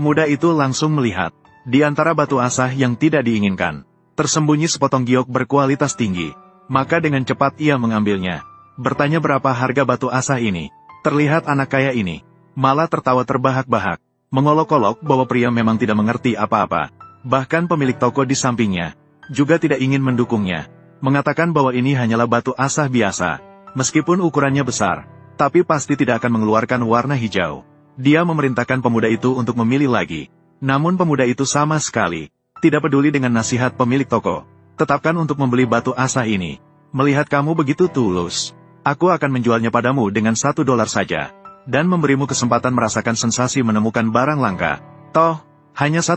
Pemuda itu langsung melihat. Di antara batu asah yang tidak diinginkan, tersembunyi sepotong giok berkualitas tinggi. Maka dengan cepat ia mengambilnya. Bertanya berapa harga batu asah ini. Terlihat anak kaya ini malah tertawa terbahak-bahak, mengolok-olok bahwa pria memang tidak mengerti apa-apa. Bahkan pemilik toko di sampingnya juga tidak ingin mendukungnya, mengatakan bahwa ini hanyalah batu asah biasa. Meskipun ukurannya besar, tapi pasti tidak akan mengeluarkan warna hijau. Dia memerintahkan pemuda itu untuk memilih lagi. Namun pemuda itu sama sekali tidak peduli dengan nasihat pemilik toko. Tetapkan untuk membeli batu asah ini. Melihat kamu begitu tulus, aku akan menjualnya padamu dengan $1 saja. Dan memberimu kesempatan merasakan sensasi menemukan barang langka. Toh, hanya $1.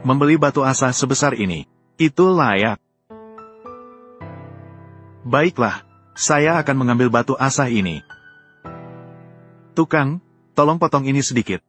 Membeli batu asah sebesar ini, itu layak. Baiklah, saya akan mengambil batu asah ini. Tukang, tolong potong ini sedikit.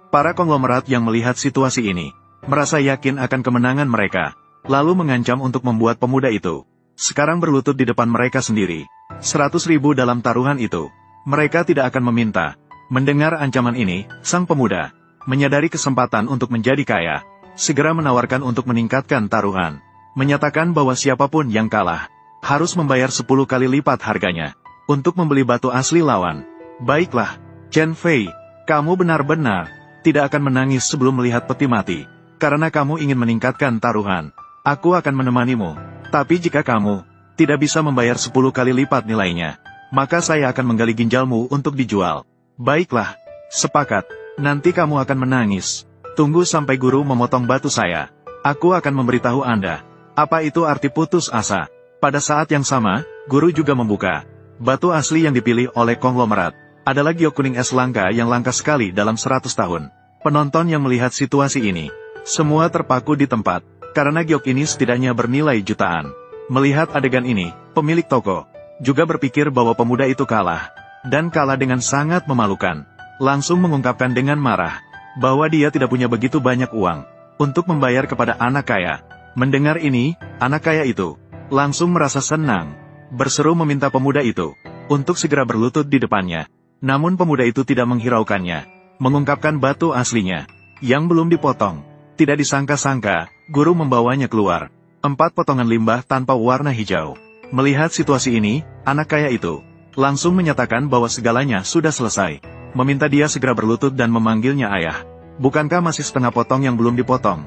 Para konglomerat yang melihat situasi ini, merasa yakin akan kemenangan mereka, lalu mengancam untuk membuat pemuda itu sekarang berlutut di depan mereka sendiri. 100.000 dalam taruhan itu. Mereka tidak akan meminta. Mendengar ancaman ini, sang pemuda menyadari kesempatan untuk menjadi kaya, segera menawarkan untuk meningkatkan taruhan, menyatakan bahwa siapapun yang kalah harus membayar 10 kali lipat harganya untuk membeli batu asli lawan. Baiklah, Chen Fei, kamu benar-benar tidak akan menangis sebelum melihat peti mati, karena kamu ingin meningkatkan taruhan. Aku akan menemanimu, tapi jika kamu tidak bisa membayar 10 kali lipat nilainya, maka saya akan menggali ginjalmu untuk dijual. Baiklah, sepakat. Nanti kamu akan menangis. Tunggu sampai guru memotong batu saya. Aku akan memberitahu Anda apa itu arti putus asa. Pada saat yang sama, guru juga membuka. Batu asli yang dipilih oleh konglomerat adalah giok kuning es langka yang langka sekali dalam 100 tahun. Penonton yang melihat situasi ini semua terpaku di tempat, karena giok ini setidaknya bernilai jutaan. Melihat adegan ini, pemilik toko juga berpikir bahwa pemuda itu kalah, dan kalah dengan sangat memalukan. Langsung mengungkapkan dengan marah bahwa dia tidak punya begitu banyak uang untuk membayar kepada anak kaya. Mendengar ini, anak kaya itu langsung merasa senang, berseru meminta pemuda itu untuk segera berlutut di depannya. Namun pemuda itu tidak menghiraukannya, mengungkapkan batu aslinya yang belum dipotong. Tidak disangka-sangka, guru membawanya keluar. 4 potongan limbah tanpa warna hijau. Melihat situasi ini, anak kaya itu langsung menyatakan bahwa segalanya sudah selesai. Meminta dia segera berlutut dan memanggilnya ayah. Bukankah masih setengah potong yang belum dipotong?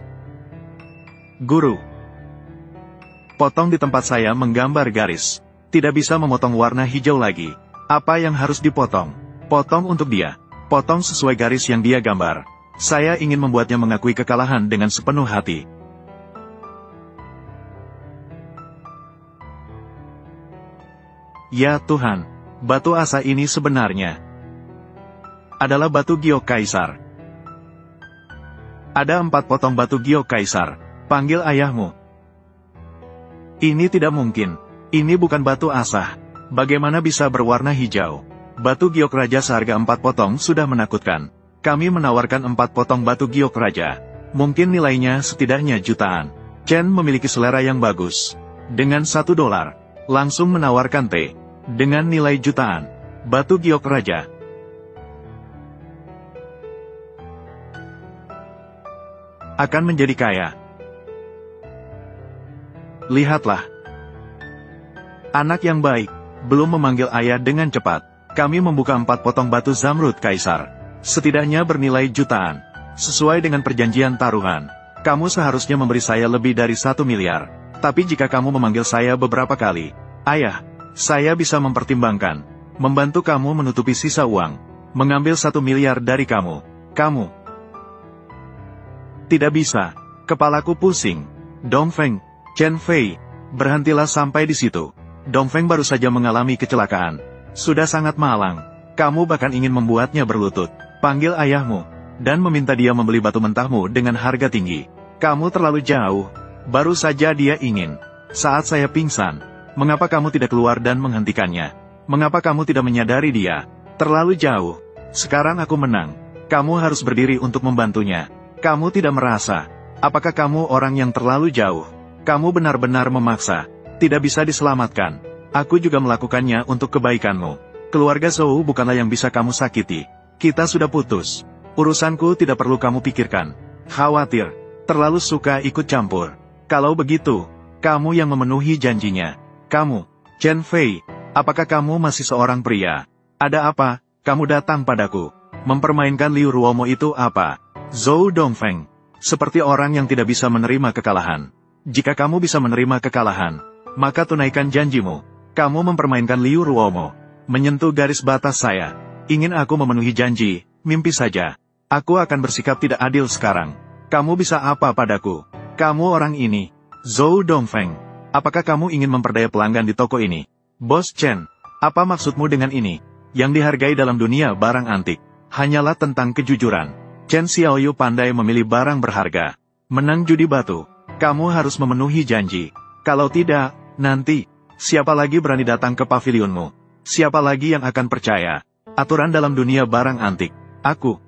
Guru, potong di tempat saya menggambar garis. Tidak bisa memotong warna hijau lagi. Apa yang harus dipotong? Potong untuk dia. Potong sesuai garis yang dia gambar. Saya ingin membuatnya mengakui kekalahan dengan sepenuh hati. Ya Tuhan, batu asa ini sebenarnya adalah batu giok kaisar. Ada 4 potong batu giok kaisar. Panggil ayahmu. Ini tidak mungkin. Ini bukan batu asah. Bagaimana bisa berwarna hijau? Batu giok raja seharga 4 potong sudah menakutkan. Kami menawarkan 4 potong batu giok raja. Mungkin nilainya setidaknya jutaan. Chen memiliki selera yang bagus. Dengan $1, langsung menawarkan teh dengan nilai jutaan. Batu giok raja. Akan menjadi kaya. Lihatlah. Anak yang baik, belum memanggil ayah dengan cepat. Kami membuka 4 potong batu zamrud kaisar. Setidaknya bernilai jutaan. Sesuai dengan perjanjian taruhan, kamu seharusnya memberi saya lebih dari 1 miliar. Tapi jika kamu memanggil saya beberapa kali, ayah, saya bisa mempertimbangkan membantu kamu menutupi sisa uang. Mengambil 1 miliar dari kamu. Kamu tidak bisa. Kepalaku pusing. Dongfeng, Chen Fei, berhentilah sampai di situ. Dongfeng baru saja mengalami kecelakaan. Sudah sangat malang. Kamu bahkan ingin membuatnya berlutut. Panggil ayahmu, dan meminta dia membeli batu mentahmu dengan harga tinggi. Kamu terlalu jauh. Baru saja dia ingin. Saat saya pingsan, mengapa kamu tidak keluar dan menghentikannya? Mengapa kamu tidak menyadari dia? Terlalu jauh. Sekarang aku menang. Kamu harus berdiri untuk membantunya. Kamu tidak merasa. Apakah kamu orang yang terlalu jauh? Kamu benar-benar memaksa. Tidak bisa diselamatkan. Aku juga melakukannya untuk kebaikanmu. Keluarga Zhou bukanlah yang bisa kamu sakiti. Kita sudah putus. Urusanku tidak perlu kamu pikirkan. Khawatir, terlalu suka ikut campur. Kalau begitu, kamu yang memenuhi janjinya. Kamu, Chen Fei, apakah kamu masih seorang pria? Ada apa, kamu datang padaku? Mempermainkan Liu Ruomo itu apa? Zhou Dongfeng, seperti orang yang tidak bisa menerima kekalahan. Jika kamu bisa menerima kekalahan, maka tunaikan janjimu. Kamu mempermainkan Liu Ruomo, menyentuh garis batas saya. Ingin aku memenuhi janji, mimpi saja. Aku akan bersikap tidak adil sekarang. Kamu bisa apa padaku? Kamu orang ini, Zhou Dongfeng. Apakah kamu ingin memperdaya pelanggan di toko ini? Bos Chen, apa maksudmu dengan ini? Yang dihargai dalam dunia barang antik, hanyalah tentang kejujuran. Chen Xiaoyu pandai memilih barang berharga. Menang judi batu, kamu harus memenuhi janji. Kalau tidak, nanti, siapa lagi berani datang ke pavilionmu? Siapa lagi yang akan percaya? Aturan dalam dunia barang antik, aku.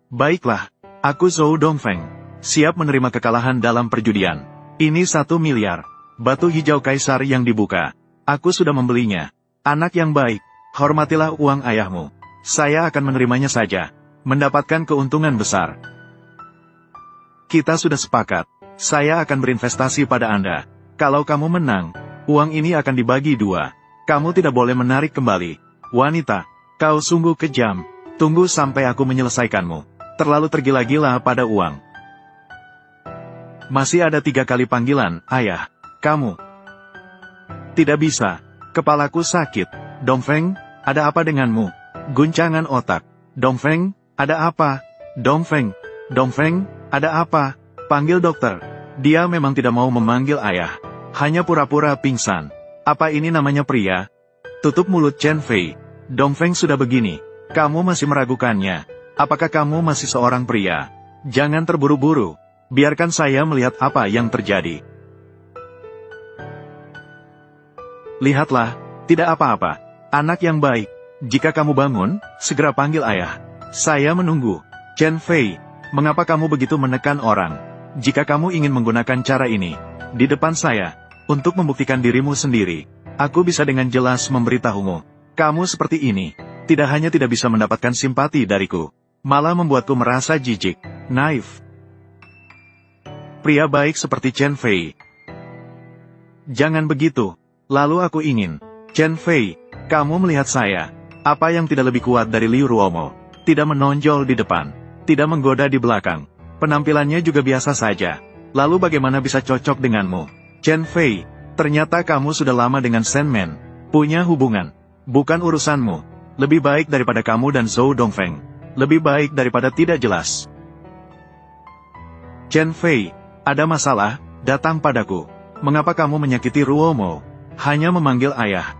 Baiklah, aku Zhou Dongfeng, siap menerima kekalahan dalam perjudian. Ini 1 miliar, batu hijau kaisar yang dibuka. Aku sudah membelinya. Anak yang baik, hormatilah uang ayahmu. Saya akan menerimanya saja, mendapatkan keuntungan besar. Kita sudah sepakat, saya akan berinvestasi pada Anda. Kalau kamu menang, uang ini akan dibagi 2. Kamu tidak boleh menarik kembali. Wanita, kau sungguh kejam. Tunggu sampai aku menyelesaikanmu. Terlalu tergila-gila pada uang. Masih ada 3 kali panggilan, ayah. Kamu. Tidak bisa. Kepalaku sakit. Dongfeng, ada apa denganmu? Guncangan otak. Dongfeng, ada apa? Dongfeng, Dongfeng, ada apa? Panggil dokter. Dia memang tidak mau memanggil ayah. Hanya pura-pura pingsan. Apa ini namanya pria? Tutup mulut Chen Fei. Dongfeng sudah begini. Kamu masih meragukannya. Apakah kamu masih seorang pria? Jangan terburu-buru. Biarkan saya melihat apa yang terjadi. Lihatlah, tidak apa-apa. Anak yang baik. Jika kamu bangun, segera panggil ayah. Saya menunggu. Chen Fei, mengapa kamu begitu menekan orang? Jika kamu ingin menggunakan cara ini, di depan saya, untuk membuktikan dirimu sendiri, aku bisa dengan jelas memberitahumu. Kamu seperti ini, tidak hanya tidak bisa mendapatkan simpati dariku, malah membuatku merasa jijik, naif. Pria baik seperti Chen Fei. Jangan begitu. Lalu aku ingin, Chen Fei, kamu melihat saya. Apa yang tidak lebih kuat dari Liu Ruomo? Tidak menonjol di depan, tidak menggoda di belakang. Penampilannya juga biasa saja. Lalu bagaimana bisa cocok denganmu? Chen Fei, ternyata kamu sudah lama dengan Sandman. Punya hubungan. Bukan urusanmu. Lebih baik daripada kamu dan Zhou Dongfeng. Lebih baik daripada tidak jelas. Chen Fei, ada masalah, datang padaku. Mengapa kamu menyakiti Ruomo? Hanya memanggil ayah.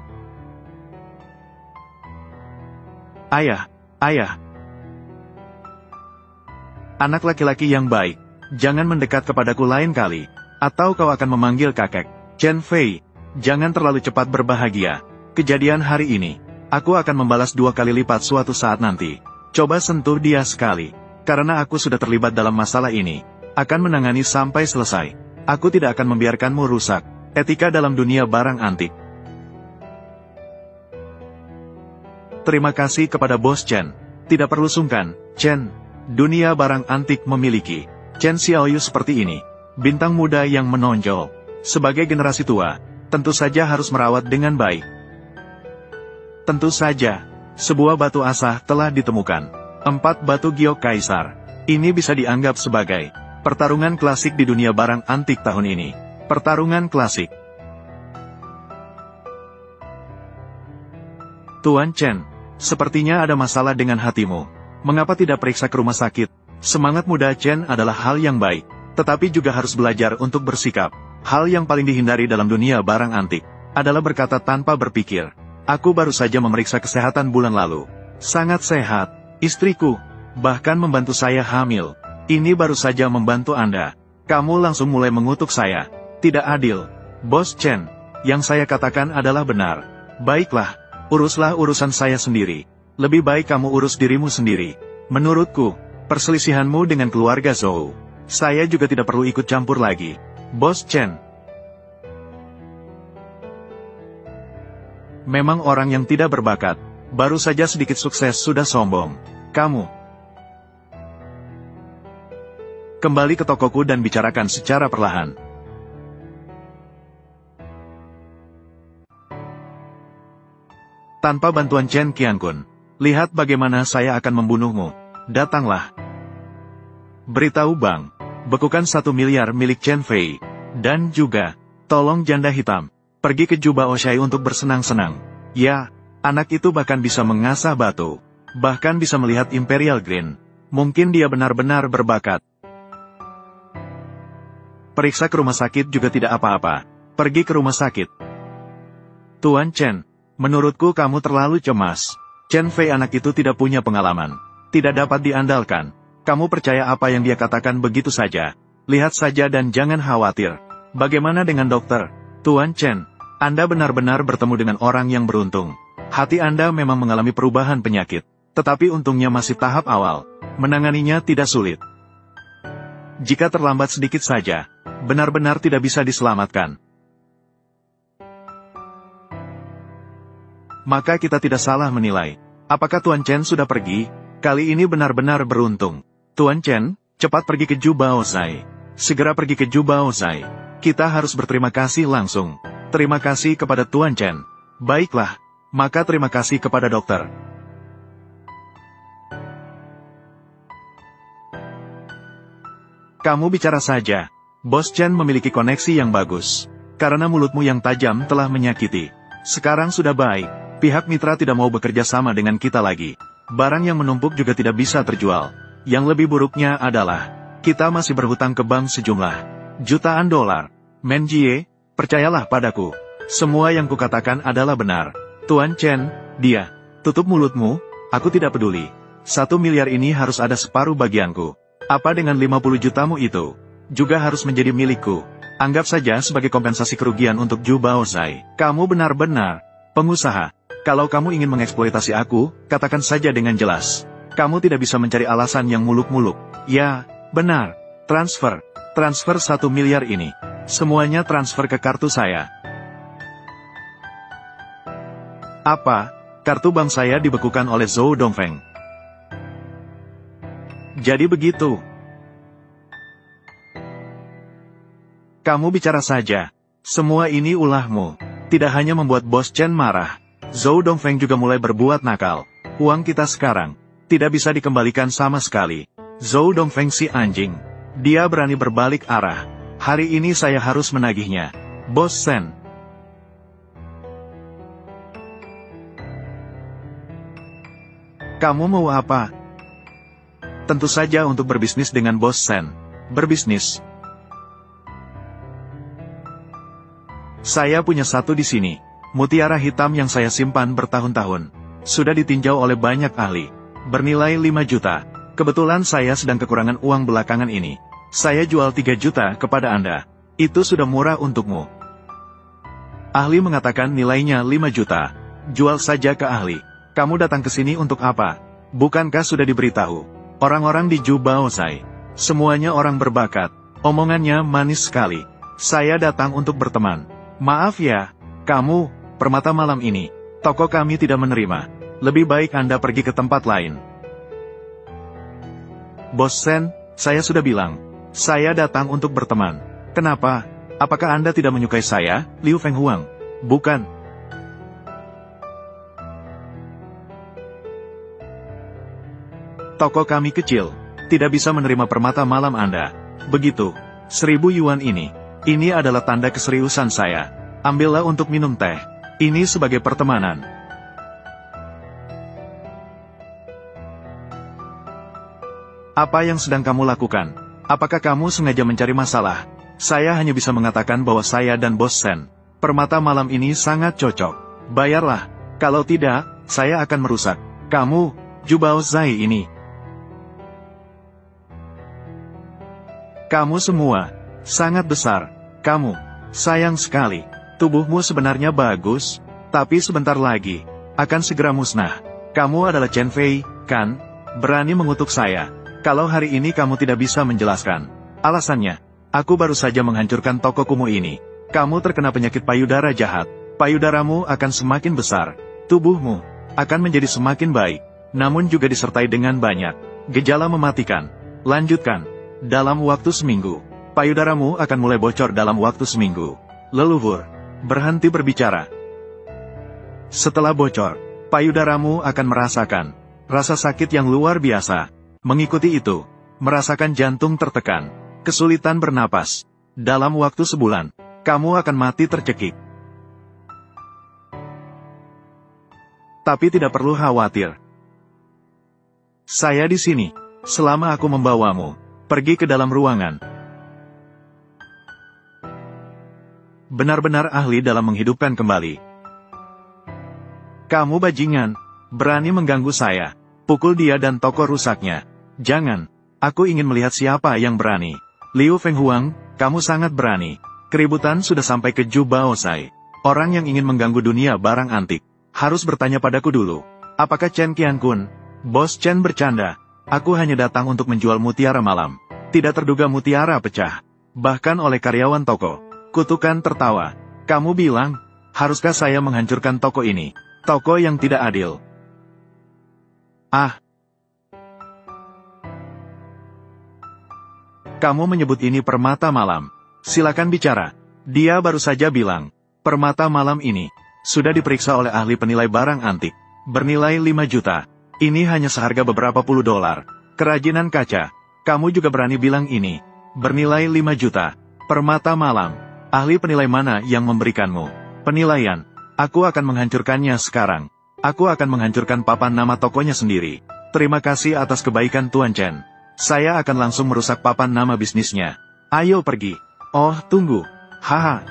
Ayah, ayah. Anak laki-laki yang baik, jangan mendekat kepadaku lain kali, atau kau akan memanggil kakek. Chen Fei, jangan terlalu cepat berbahagia. Kejadian hari ini, aku akan membalas 2 kali lipat suatu saat nanti. Coba sentuh dia sekali, karena aku sudah terlibat dalam masalah ini. Akan menangani sampai selesai. Aku tidak akan membiarkanmu rusak. Etika dalam dunia barang antik. Terima kasih kepada Bos Chen. Tidak perlu sungkan, Chen. Dunia barang antik memiliki Chen Xiaoyu seperti ini. Bintang muda yang menonjol. Sebagai generasi tua, tentu saja harus merawat dengan baik. Tentu saja, sebuah batu asah telah ditemukan. 4 batu giok kaisar. Ini bisa dianggap sebagai pertarungan klasik di dunia barang antik tahun ini. Pertarungan klasik. Tuan Chen, sepertinya ada masalah dengan hatimu. Mengapa tidak periksa ke rumah sakit? Semangat muda Chen adalah hal yang baik, tetapi juga harus belajar untuk bersikap. Hal yang paling dihindari dalam dunia barang antik adalah berkata tanpa berpikir. Aku baru saja memeriksa kesehatan bulan lalu. Sangat sehat. Istriku, bahkan membantu saya hamil. Ini baru saja membantu Anda. Kamu langsung mulai mengutuk saya. Tidak adil. Bos Chen, yang saya katakan adalah benar. Baiklah, uruslah urusan saya sendiri. Lebih baik kamu urus dirimu sendiri. Menurutku, perselisihanmu dengan keluarga Zhou, saya juga tidak perlu ikut campur lagi. Bos Chen. Memang orang yang tidak berbakat, baru saja sedikit sukses sudah sombong. Kamu kembali ke tokoku dan bicarakan secara perlahan. Tanpa bantuan Chen Qiankun, lihat bagaimana saya akan membunuhmu. Datanglah. Beritahu Bang, bekukan 1 miliar milik Chen Fei. Dan juga, tolong janda hitam, pergi ke Juba Oshai untuk bersenang-senang. Ya, anak itu bahkan bisa mengasah batu. Bahkan bisa melihat Imperial Green. Mungkin dia benar-benar berbakat. Periksa ke rumah sakit juga tidak apa-apa. Pergi ke rumah sakit. Tuan Chen, menurutku kamu terlalu cemas. Chen Fei anak itu tidak punya pengalaman. Tidak dapat diandalkan. Kamu percaya apa yang dia katakan begitu saja. Lihat saja dan jangan khawatir. Bagaimana dengan dokter? Tuan Chen, Anda benar-benar bertemu dengan orang yang beruntung. Hati Anda memang mengalami perubahan penyakit. Tetapi untungnya masih tahap awal. Menanganinya tidak sulit. Jika terlambat sedikit saja, benar-benar tidak bisa diselamatkan. Maka kita tidak salah menilai. Apakah Tuan Chen sudah pergi? Kali ini benar-benar beruntung. Tuan Chen, cepat pergi ke Juba Oshai. Segera pergi ke Juba Oshai. Kita harus berterima kasih langsung. Terima kasih kepada Tuan Chen. Baiklah, maka terima kasih kepada dokter. Kamu bicara saja. Bos Chen memiliki koneksi yang bagus. Karena mulutmu yang tajam telah menyakiti. Sekarang sudah baik. Pihak mitra tidak mau bekerja sama dengan kita lagi. Barang yang menumpuk juga tidak bisa terjual. Yang lebih buruknya adalah, kita masih berhutang ke bank sejumlah jutaan dolar. Menjie, percayalah padaku. Semua yang kukatakan adalah benar. Tuan Chen, dia. Tutup mulutmu, aku tidak peduli. 1 miliar ini harus ada separuh bagianku. Apa dengan 50 jutamu itu? Juga harus menjadi milikku. Anggap saja sebagai kompensasi kerugian untuk Juba Oshai. Kamu benar-benar pengusaha. Kalau kamu ingin mengeksploitasi aku, katakan saja dengan jelas. Kamu tidak bisa mencari alasan yang muluk-muluk. Ya, benar. Transfer. Transfer 1 miliar ini. Semuanya transfer ke kartu saya. Apa? Kartu bank saya dibekukan oleh Zhou Dongfeng. Jadi begitu. Kamu bicara saja. Semua ini ulahmu. Tidak hanya membuat Bos Chen marah. Zhou Dongfeng juga mulai berbuat nakal. Uang kita sekarang tidak bisa dikembalikan sama sekali. Zhou Dongfeng si anjing. Dia berani berbalik arah. Hari ini saya harus menagihnya. Bos Sen. Kamu mau apa? Tentu saja untuk berbisnis dengan Bos Sen. Berbisnis. Saya punya satu di sini. Mutiara hitam yang saya simpan bertahun-tahun. Sudah ditinjau oleh banyak ahli. Bernilai 5 juta. Kebetulan saya sedang kekurangan uang belakangan ini. Saya jual 3 juta kepada Anda. Itu sudah murah untukmu. Ahli mengatakan nilainya 5 juta. Jual saja ke ahli. Kamu datang ke sini untuk apa? Bukankah sudah diberitahu? Orang-orang di Juba Oshai. Semuanya orang berbakat. Omongannya manis sekali. Saya datang untuk berteman. Maaf ya, kamu, permata malam ini. Toko kami tidak menerima. Lebih baik Anda pergi ke tempat lain. Bos Sen, saya sudah bilang. Saya datang untuk berteman. Kenapa? Apakah Anda tidak menyukai saya, Liu Fenghuang? Bukan. Toko kami kecil. Tidak bisa menerima permata malam Anda. Begitu. 1000 yuan ini. Ini adalah tanda keseriusan saya. Ambillah untuk minum teh. Ini sebagai pertemanan. Apa yang sedang kamu lakukan? Apakah kamu sengaja mencari masalah? Saya hanya bisa mengatakan bahwa saya dan Bos Sen. Permata malam ini sangat cocok. Bayarlah. Kalau tidak, saya akan merusak. Kamu, Juba Oshai ini. Kamu semua, sangat besar. Kamu, sayang sekali. Tubuhmu sebenarnya bagus, tapi sebentar lagi, akan segera musnah. Kamu adalah Chen Fei, kan? Berani mengutuk saya. Kalau hari ini kamu tidak bisa menjelaskan alasannya, aku baru saja menghancurkan toko kumuh ini. Kamu terkena penyakit payudara jahat. Payudaramu akan semakin besar, tubuhmu akan menjadi semakin baik, namun juga disertai dengan banyak gejala mematikan. Lanjutkan. Dalam waktu seminggu, payudaramu akan mulai bocor dalam waktu seminggu. Leluhur, berhenti berbicara. Setelah bocor, payudaramu akan merasakan rasa sakit yang luar biasa. Mengikuti itu, merasakan jantung tertekan, kesulitan bernapas. Dalam waktu sebulan, kamu akan mati tercekik. Tapi tidak perlu khawatir. Saya di sini, selama aku membawamu pergi ke dalam ruangan. Benar-benar ahli dalam menghidupkan kembali. Kamu bajingan, berani mengganggu saya. Pukul dia dan toko rusaknya. Jangan, aku ingin melihat siapa yang berani. Liu Fenghuang, kamu sangat berani. Keributan sudah sampai ke Zhu Baosai. Orang yang ingin mengganggu dunia barang antik harus bertanya padaku dulu. Apakah Chen Qiankun? Bos Chen bercanda. Aku hanya datang untuk menjual mutiara malam. Tidak terduga mutiara pecah. Bahkan oleh karyawan toko. Kutukan tertawa. Kamu bilang, haruskah saya menghancurkan toko ini? Toko yang tidak adil. Ah. Kamu menyebut ini permata malam. Silakan bicara. Dia baru saja bilang, permata malam ini sudah diperiksa oleh ahli penilai barang antik. Bernilai 5 juta. Ini hanya seharga beberapa puluh dolar. Kerajinan kaca. Kamu juga berani bilang ini bernilai 5 juta. Permata malam. Ahli penilai mana yang memberikanmu penilaian? Aku akan menghancurkannya sekarang. Aku akan menghancurkan papan nama tokonya sendiri. Terima kasih atas kebaikan Tuan Chen. Saya akan langsung merusak papan nama bisnisnya. Ayo pergi. Oh, tunggu. Haha.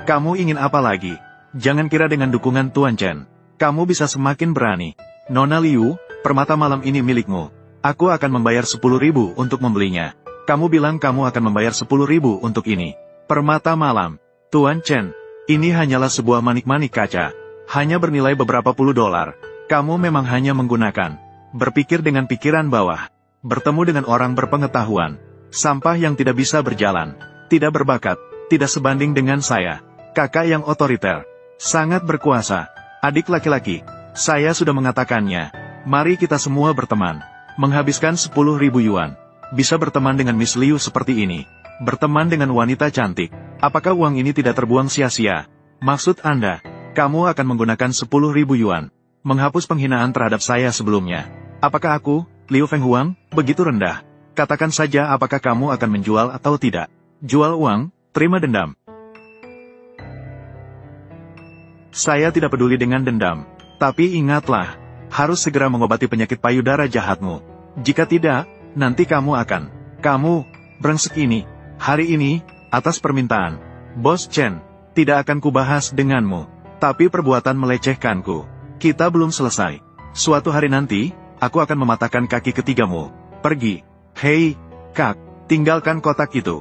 Kamu ingin apa lagi? Jangan kira dengan dukungan Tuan Chen kamu bisa semakin berani. Nona Liu, permata malam ini milikmu. Aku akan membayar 10.000 untuk membelinya. Kamu bilang kamu akan membayar 10.000 untuk ini. Permata malam. Tuan Chen, ini hanyalah sebuah manik-manik kaca. Hanya bernilai beberapa puluh dolar. Kamu memang hanya menggunakan berpikir dengan pikiran bawah. Bertemu dengan orang berpengetahuan. Sampah yang tidak bisa berjalan. Tidak berbakat. Tidak sebanding dengan saya. Kakak yang otoriter. Sangat berkuasa. Adik laki-laki. Saya sudah mengatakannya. Mari kita semua berteman. Menghabiskan 10.000 yuan. Bisa berteman dengan Miss Liu seperti ini. Berteman dengan wanita cantik. Apakah uang ini tidak terbuang sia-sia? Maksud Anda, kamu akan menggunakan 10.000 yuan. Menghapus penghinaan terhadap saya sebelumnya. Apakah aku, Liu Fenghuang, begitu rendah? Katakan saja apakah kamu akan menjual atau tidak. Jual uang, terima dendam. Saya tidak peduli dengan dendam. Tapi ingatlah, harus segera mengobati penyakit payudara jahatmu. Jika tidak, nanti kamu akan. Kamu, brengsek ini, hari ini, atas permintaan Bos Chen, tidak akan kubahas denganmu. Tapi perbuatan melecehkanku. Kita belum selesai. Suatu hari nanti, aku akan mematahkan kaki ketigamu. Pergi. Hei, Kak, tinggalkan kotak itu.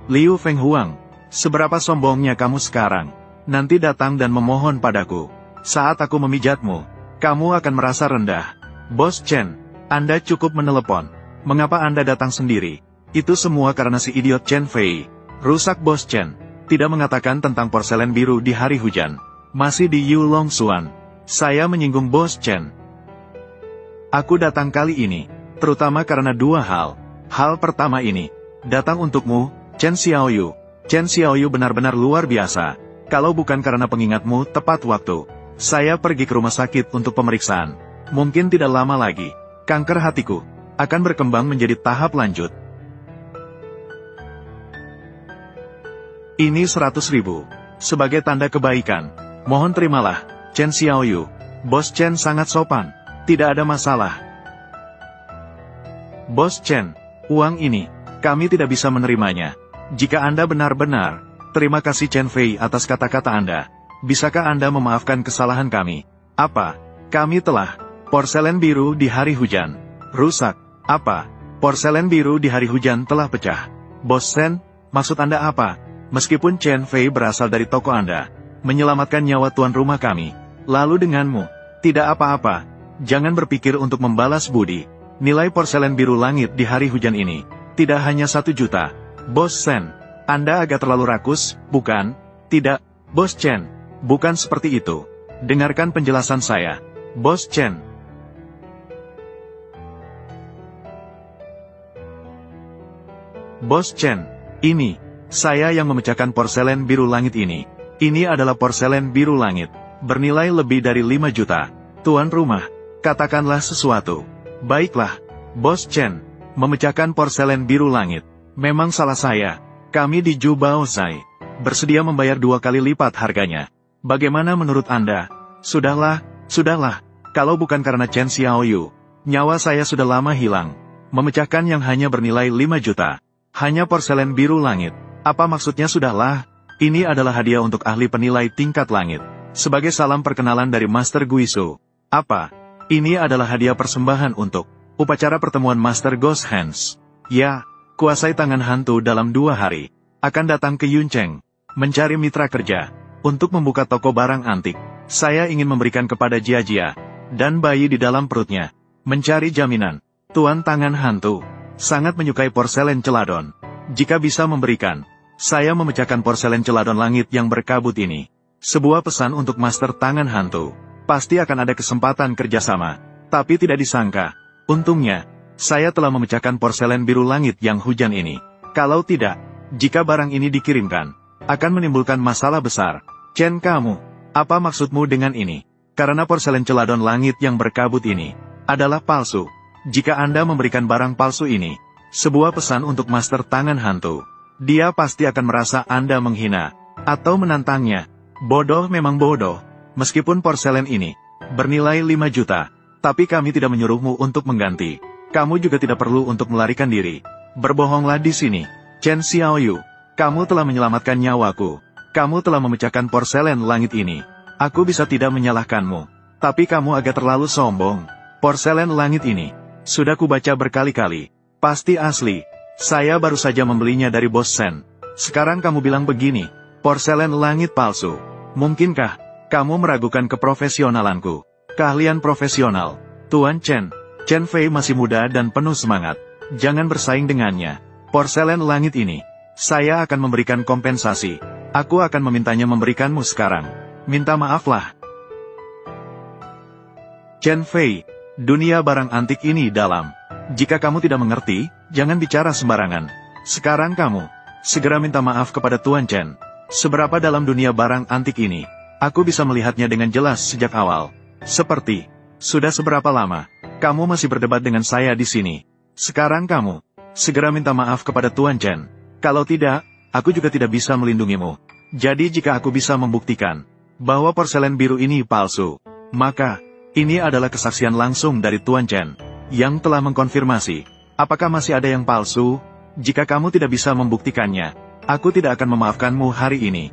Liu Fenghuang, seberapa sombongnya kamu sekarang? Nanti datang dan memohon padaku. Saat aku memijatmu, kamu akan merasa rendah. Bos Chen, Anda cukup menelepon. Mengapa Anda datang sendiri? Itu semua karena si idiot Chen Fei. Rusak Bos Chen. Tidak mengatakan tentang porselen biru di hari hujan. Masih di Yulong Xuan. Saya menyinggung Bos Chen. Aku datang kali ini, terutama karena dua hal. Hal pertama ini, datang untukmu, Chen Xiaoyu. Chen Xiaoyu benar-benar luar biasa. Kalau bukan karena pengingatmu tepat waktu, saya pergi ke rumah sakit untuk pemeriksaan. Mungkin tidak lama lagi, kanker hatiku akan berkembang menjadi tahap lanjut. Ini 100.000. Sebagai tanda kebaikan. Mohon terimalah, Chen Xiaoyu. Bos Chen sangat sopan. Tidak ada masalah. Bos Chen, uang ini, kami tidak bisa menerimanya. Jika Anda benar-benar, terima kasih Chen Fei atas kata-kata Anda. Bisakah Anda memaafkan kesalahan kami? Apa? Kami telah. Porselen biru di hari hujan. Rusak. Apa? Porselen biru di hari hujan telah pecah. Bos Chen, maksud Anda apa? Meskipun Chen Fei berasal dari toko Anda, menyelamatkan nyawa tuan rumah kami. Lalu denganmu, tidak apa-apa. Jangan berpikir untuk membalas budi. Nilai porselen biru langit di hari hujan ini, tidak hanya 1 juta. Bos Chen, Anda agak terlalu rakus, bukan? Tidak, Bos Chen. Bukan seperti itu. Dengarkan penjelasan saya, Bos Chen. Bos Chen, ini, saya yang memecahkan porselen biru langit ini. Ini adalah porselen biru langit, bernilai lebih dari 5 juta. Tuan rumah, katakanlah sesuatu. Baiklah, Bos Chen, memecahkan porselen biru langit. Memang salah saya. Kami di Jubaozai bersedia membayar 2 kali lipat harganya. Bagaimana menurut Anda? Sudahlah, kalau bukan karena Chen Xiaoyu, nyawa saya sudah lama hilang. Memecahkan yang hanya bernilai 5 juta. Hanya porselen biru langit. Apa maksudnya sudahlah? Ini adalah hadiah untuk ahli penilai tingkat langit. Sebagai salam perkenalan dari Master Guisu. Apa? Ini adalah hadiah persembahan untuk upacara pertemuan Master Ghost Hands. Ya, kuasai tangan hantu dalam 2 hari. Akan datang ke Yuncheng, mencari mitra kerja, untuk membuka toko barang antik. Saya ingin memberikan kepada Jia dan bayi di dalam perutnya. Mencari jaminan. Tuan tangan hantu sangat menyukai porselen celadon. Jika bisa memberikan, saya memecahkan porselen celadon langit yang berkabut ini. Sebuah pesan untuk Master Tangan Hantu. Pasti akan ada kesempatan kerjasama. Tapi tidak disangka. Untungnya, saya telah memecahkan porselen biru langit yang hujan ini. Kalau tidak, jika barang ini dikirimkan, akan menimbulkan masalah besar. Chen kamu, apa maksudmu dengan ini? Karena porselen celadon langit yang berkabut ini adalah palsu. Jika Anda memberikan barang palsu ini, sebuah pesan untuk Master Tangan Hantu, dia pasti akan merasa Anda menghina, atau menantangnya. Bodoh memang bodoh. Meskipun porselen ini bernilai 5 juta, tapi kami tidak menyuruhmu untuk mengganti. Kamu juga tidak perlu untuk melarikan diri. Berbohonglah di sini. Chen Xiaoyu, kamu telah menyelamatkan nyawaku. Kamu telah memecahkan porselen langit ini. Aku bisa tidak menyalahkanmu. Tapi kamu agak terlalu sombong. Porselen langit ini sudah kubaca berkali-kali. Pasti asli. Saya baru saja membelinya dari Bos Sen. Sekarang kamu bilang begini, porselen langit palsu. Mungkinkah kamu meragukan keprofesionalanku? Keahlian profesional. Tuan Chen Fei masih muda dan penuh semangat. Jangan bersaing dengannya. Porselen langit ini, saya akan memberikan kompensasi. Aku akan memintanya memberikanmu sekarang. Minta maaflah. Chen Fei, dunia barang antik ini dalam. Jika kamu tidak mengerti, jangan bicara sembarangan. Sekarang kamu, segera minta maaf kepada Tuan Chen. Seberapa dalam dunia barang antik ini, aku bisa melihatnya dengan jelas sejak awal. Seperti, sudah seberapa lama, kamu masih berdebat dengan saya di sini. Sekarang kamu, segera minta maaf kepada Tuan Chen. Kalau tidak, aku juga tidak bisa melindungimu. Jadi jika aku bisa membuktikan bahwa porselen biru ini palsu, maka ini adalah kesaksian langsung dari Tuan Chen yang telah mengkonfirmasi apakah masih ada yang palsu. Jika kamu tidak bisa membuktikannya, aku tidak akan memaafkanmu hari ini.